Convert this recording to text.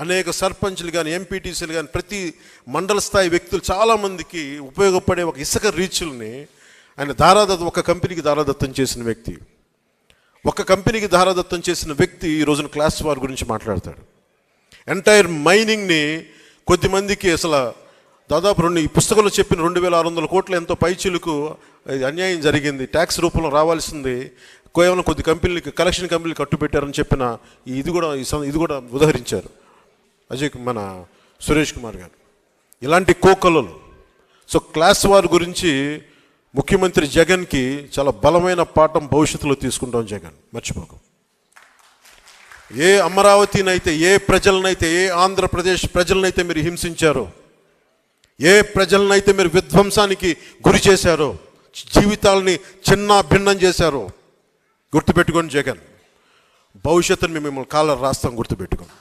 అనేక సర్పంచ్లు కానీ ఎంపీటీసీలు కానీ ప్రతి మండల స్థాయి వ్యక్తులు చాలామందికి ఉపయోగపడే ఒక ఇసుక రీచుల్ని ఆయన ఒక కంపెనీకి దారాదత్తం చేసిన వ్యక్తి. ఒక కంపెనీకి దారాదత్తం చేసిన వ్యక్తి ఈ రోజున క్లాస్ వార్ గురించి మాట్లాడతాడు. ఎంటైర్ మైనింగ్ని కొద్దిమందికి అసలు దాదాపు ఈ పుస్తకంలో చెప్పిన 2600 కోట్ల ఎంతో పైచిలుకు అన్యాయం జరిగింది, ట్యాక్స్ రూపంలో రావాల్సింది కేవలం కొద్ది కంపెనీలకి కలెక్షన్ కంపెనీలు కట్టుబెట్టారని చెప్పిన ఇది కూడా ఉదహరించారు మన సురేష్ కుమార్ గారు. ఇలాంటి కోకొల్లలు. సో క్లాస్ వార్ గురించి ముఖ్యమంత్రి జగన్కి చాలా బలమైన పాఠం భవిష్యత్తులో తీసుకుంటాం. జగన్ మర్చిపోకు. ఏ అమరావతినైతే, ఏ ప్రజలనైతే, ఏ ఆంధ్రప్రదేశ్ ప్రజలనైతే మీరు హింసించారో, ఏ ప్రజలనైతే మీరు విధ్వంసానికి గురి చేశారో, జీవితాలని చిన్న భిన్నం చేశారో, గుర్తుపెట్టుకోండి జగన్. భవిష్యత్తుని మిమ్మల్ని కాలర్ రాస్తాం, గుర్తుపెట్టుకోండి.